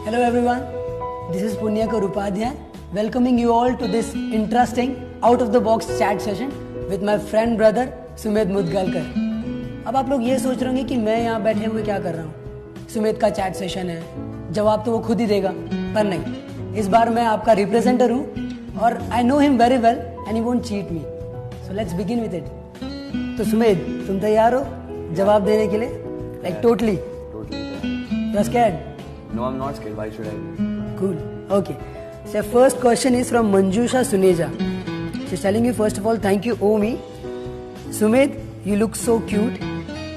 Hello everyone, this is Punyakar Upadhyay welcoming you all to this interesting out of the box chat session with my friend brother Sumedh Mudgalkar. अब आप लोग ये सोच रहे होंगे कि मैं यहाँ बैठे हुए क्या कर रहा हूँ. सुमेध का चैट सेशन है, जवाब तो वो खुद ही देगा, पर नहीं, इस बार मैं आपका रिप्रेजेंटर हूँ और I know him very well and he won't cheat me. So let's begin with it. तो सुमेध, तुम तैयार हो जवाब देने के लिए? Like totally? You are scared? No, I'm not scared. Why should I be? Cool. Okay. So first question is from Manjusha Suneja. She's telling you first of all, thank you, Omi. Sumedh, you look so cute.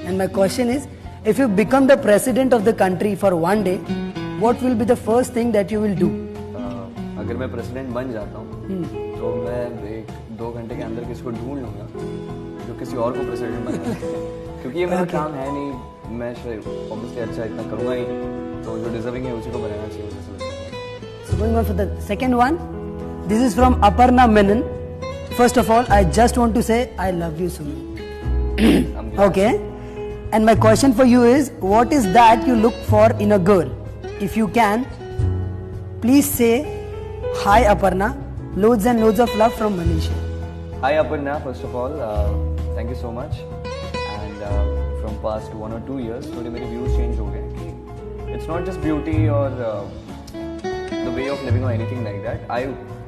And my question is, if you become the president of the country for one day, what will be the first thing that you will do? अगर मैं president बन जाता हूँ तो मैं 1-2 घंटे के अंदर किसी को ढूंढ लूँगा जो किसी और को प्रेसिडेंट बनाए. क्योंकि ये मेरा काम है नहीं, मैं ऑब्वियसली अच्छा इतना करूँगा ही, तो जो डिजर्विंग है उसी को बनाना चाहिए. So going on for the second one, this is from Aparna Menon. First of all, I just want to say I love you, Sumedh. Okay. And my question for you is, what is that you look for in a girl? If you can, please say hi Aparna. Loads and loads of love from Manisha. Hi Aparna, first of all, thank you so much. And from past 1 or 2 years, थोड़े मेरे views change हो गए. It's not just beauty or the way of living or anything like that.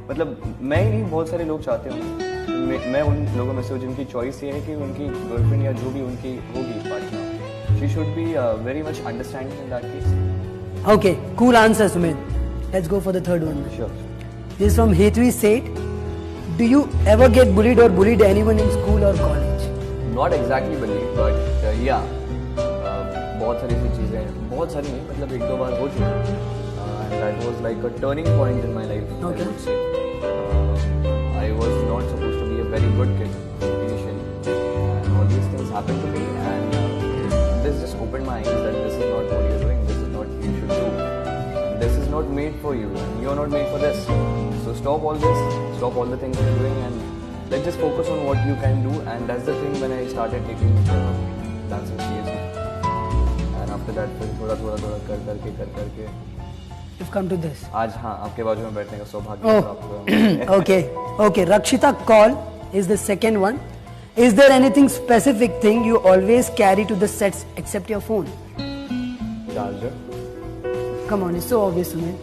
मतलब मैं ही नहीं, बहुत सारे लोग चाहते होंगे. मैं उन लोगों में से जिनकी चॉइस ये है कि उनकी गर्लफ्रेंड या जो भी उनकी होगी partner, she should be very much understanding in that case. Okay, cool answer, Sumedh. Let's go for the third one. Sure. This is from Hetvi Seth. Do you ever get bullied or bullied anyone in school or college? Not exactly bullied, but yeah. बहुत सारी ऐसी चीज़ें हैं, बहुत सारी नहीं, मतलब 1-2 बार हो चुकी है. And that was like a turning point in my life. Okay. I would say. I was not supposed to be a very good kid initially, and all these things happened to me, and this just opened my eyes that this is not what you're doing, this is not what you should do, this is not made for you, and you're not made for this. So stop all this, stop all the things you're doing, and let's just focus on what you can do. And that's the thing when I started taking dancing seriously. After that, फिर थोड़ा कर करके You've come to this. आज हाँ आपके बाजू में बैठने का सौभाग्य प्राप्त हुआ. Okay. Rakshita Kaul is the second one. Is there anything specific thing you always carry to the sets except your phone? Charger. Come on, it's so obvious, man.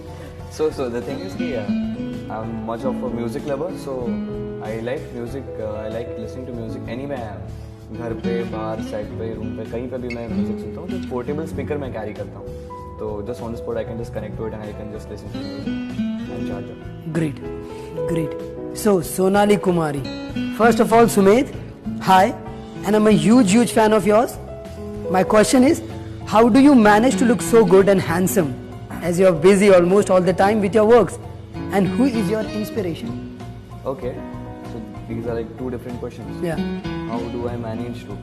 So the thing is that I'm much of a music lover, so I like music. I like listening to music anywhere I am. घर पे, बाहर, side पे, room पे, कहीं पे भी मैं music सुनता हूँ. तो पोर्टेबल स्पीकर मैं कैरी करता हूँ, तो just on the spot I can just connect to it and I can just listen to music and charger. Great. So Sonali Kumari. First of all, Sumedh, hi, and I'm a huge fan of yours. My question is, how do you manage to look so good and handsome as you're busy almost all the time with your works? And who is your inspiration? Okay, so these are like 2 different questions. Yeah. How do I manage to?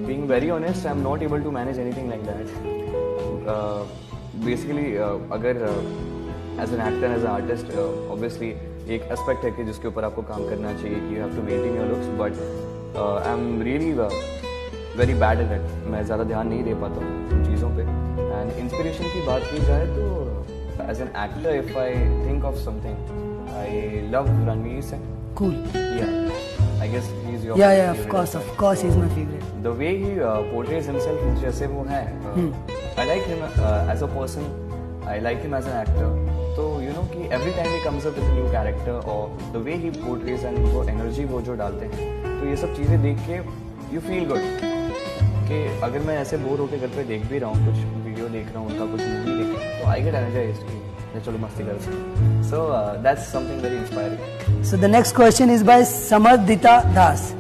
Being very honest, I'm not able to manage anything like that. Basically, अगर as an actor, as an artist, obviously एक aspect है कि जिसके ऊपर आपको काम करना चाहिए. You have to maintain your looks, but I'm really very bad at it. मैं ज़्यादा ध्यान नहीं दे पाता हूँ उन चीज़ों पे. And inspiration की बात की जाए तो as an actor, if I think of something, I love Ranveer Singh. Cool. Yeah. I guess he's your Yeah, favorite. of course he's my favorite. The way he portrays himself, जैसे वो है, I like him as a person, I like him as an actor. तो you know कि every time he comes up with a new character or the way he portrays and वो energy वो जो डालते हैं, तो ये सब चीज़ें देख के you feel good. कि अगर मैं ऐसे बोर होकर घर पे देख भी रहा हूँ, कुछ वीडियो देख रहा हूँ उनका, कुछ मूवी देख रहा हूँ, तो I get energized कि चलो मस्ती कर सकते. So that's something very inspiring. So the next question is by Samardita Das.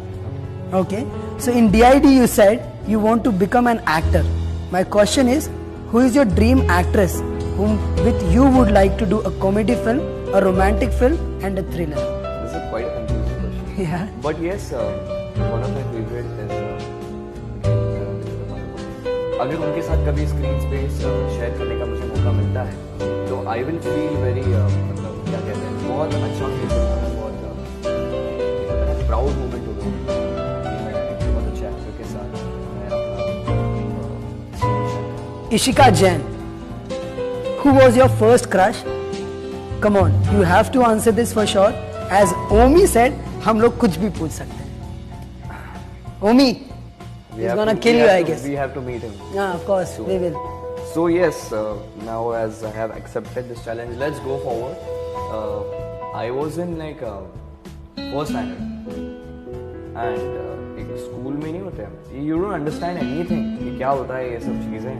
Okay. So in DID you said you want to become an actor. My question is, who is your dream actress whom with you would like to do a comedy film, a romantic film and a thriller? This is quite a confusing question. Yeah. But yes, one of my favorite is अगर उनके साथ कभी screen space share करने का मुझे मौका मिलता है तो आई विल फील वेरी मतलब क्या कहते हैं, बहुत अच्छा फील करता हूँ, बहुत प्राउड मोमेंट होगा कि मैं एक बहुत अच्छे एक्टर के साथ मैं अपना Ishika Jain. who was your first crush? Come on, you have to answer this for sure. As Omi said, हम लोग कुछ भी पूछ सकते हैं. Omi, he's gonna kill you, I guess. We have to meet him. Yeah, of course, we will. So yes, now as I have accepted this challenge, let's go forward. I was in like first standard, and एक school में नहीं होते हैं. You don't understand anything कि क्या होता है ये सब चीज़ें.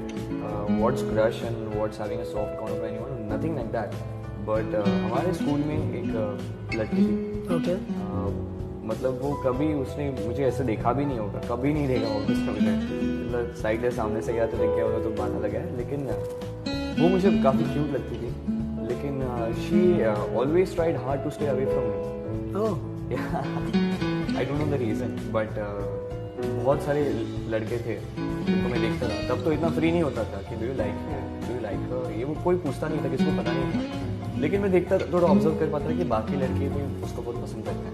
What's crush and what's having a soft corner for anyone? Nothing like that. But हमारे स्कूल में एक लड़की थी. Okay. मतलब वो कभी उसने मुझे ऐसे देखा भी नहीं होगा, कभी नहीं देखा होगा उसने मुझे. मतलब साइड से सामने से गया तो देख गया होगा तो बात अलग है. लेकिन वो मुझे काफ़ी क्यूट लगती थी. लेकिन she always tried hard to stay away from me. I don't know the reason, but बहुत सारे लड़के थे जिनको मैं देखता था. तब तो इतना फ्री नहीं होता था कि डू यू लाइक ये वो कोई पूछता नहीं था, किसको पता नहीं था. लेकिन मैं देखता थोड़ा ऑब्जर्व कर पाता था कि बाकी लड़के भी उसको बहुत पसंद करते हैं.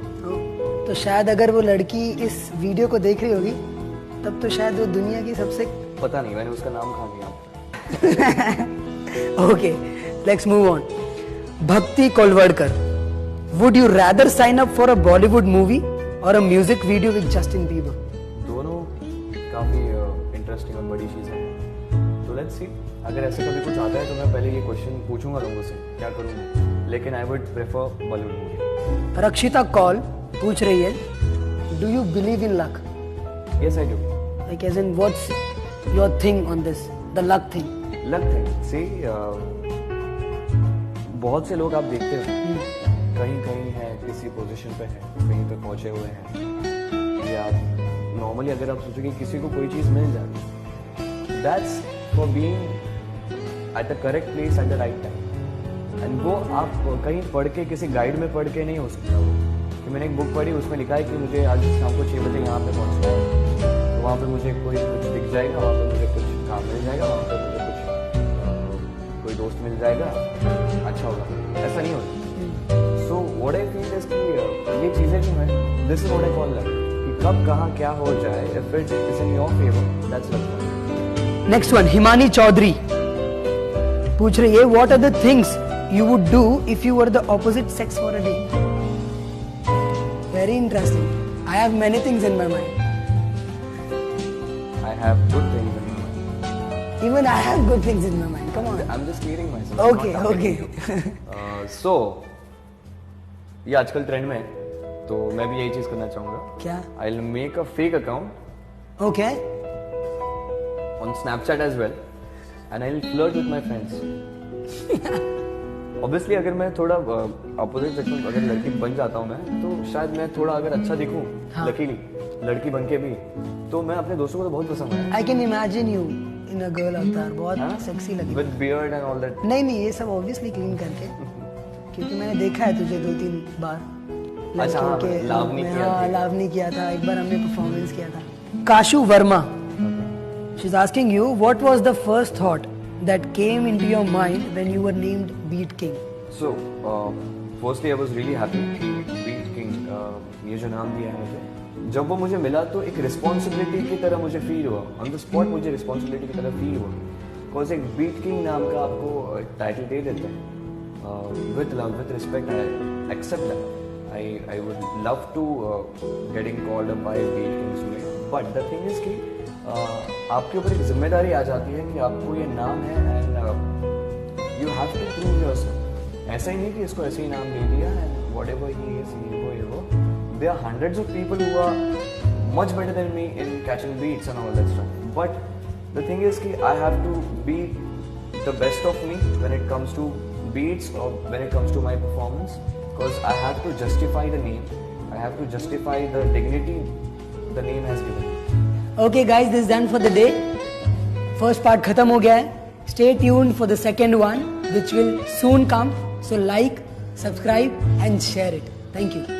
तो शायद अगर वो लड़की इस वीडियो को देख रही होगी तब तो शायद वो दुनिया की सबसे पता नहीं मैंने उसका नाम कहाँ दिया. Okay, let's move on. Bhakti Kolwadkar, would you rather sign up for a Bollywood movie or a music video with Justin Bieber? दोनों काफ़ी इंटरेस्टिंग और बड़ी चीज़ है. तो लेट्स सी. अगर ऐसे कभी कुछ आता है तो मैं पहले ये क्वेश्चन पूछूंगा लोगों से क्या करूँगा. लेकिन I would prefer Bollywood movie. Rakshita Kaul पूछ रही है, do you believe in luck? Yes I do. Like as in what's your thing on this, the luck thing? Luck thing, see बहुत से लोग आप देखते हो कहीं कहीं है, किसी पोजीशन पे है, कहीं पे पहुंचे हुए हैं. या नॉर्मली अगर आप सोचोगे किसी को कोई चीज़ मिल जाती, that's for being at the correct place at the right time. And वो आप कहीं पढ़ के, किसी गाइड में पढ़ के नहीं हो सकता. वो कि मैंने एक बुक पढ़ी, उसमें लिखा है कि मुझे आज शाम को 6 बजे यहाँ पे पहुँचना है, तो वहाँ पे मुझे कोई कुछ दिख जाएगा, वहाँ पे मुझे कुछ काम मिल जाएगा, वहाँ पे मुझे कुछ कोई दोस्त मिल जाएगा, अच्छा होगा. ऐसा नहीं होता. So what I feel is कि ये चीज़ें जो हैं, this is what I call luck. कि कब कहाँ क्या हो जाए, if it is in your favour, that's luck. Next one, Himani Chaudhary पूछ रही है, what are the things you would do if you were the opposite sex for a day? Very interesting. I have many things in my mind. I have good things in my mind. Even I have good things in my mind. Come on. I'm just clearing myself. Okay. So, ये आजकल trend में है, तो मैं भी यही चीज करना चाहूंगा. क्या? I'll make a fake account. Okay. On Snapchat as well, and I'll flirt with my friends. Obviously अगर मैं थोड़ा अपोजिट सेक्स में अगर लड़की बन जाता हूँ मैं, तो शायद मैं थोड़ा अगर अच्छा दिखूँ, लकीली लड़की बन के भी, तो मैं अपने दोस्तों को तो बहुत पसंद है. I can imagine you in a girl avatar. बहुत सेक्सी लगी. With beard and all that. नहीं ये सब ऑब्वियसली क्लीन करके, क्योंकि मैंने देखा है तुझे 2-3 बार. अच्छा, लावनी किया था, एक बार हमने परफॉर्मेंस किया था. Cashew Verma, she's asking you, what was the first thought that came into your mind when you were named Beat King? So, firstly, I was really happy. Beat King, ये जो नाम दिया है मुझे, जब वो मुझे मिला तो एक रिस्पॉन्सिबिलिटी की तरह मुझे फील हुआ. ऑन द स्पॉट मुझे रिस्पॉन्सिबिलिटी की तरह फील हुआ. बिकॉज एक बीट किंग नाम का आपको टाइटल दे देते हैं. With love, with respect, I accept that. I would love to getting called up by beat kings. But the thing is कि आपके ऊपर एक जिम्मेदारी आ जाती है कि आपको ये नाम है and you have to prove yourself. ऐसा ही नहीं कि इसको ऐसे ही नाम दे दिया एंड व्हाटएवर ही इज, ये वो. There are hundreds of people who are much better than me in catching beats and all that stuff. But the thing is कि I have to be the best of me when it comes to beats or when it comes to my performance, because I have to justify the name, I have to justify the dignity the name has given. Okay guys, this is done for the day. First part खत्म हो गया है. Stay tuned for the second one which will soon come. So like, subscribe and share it. Thank you.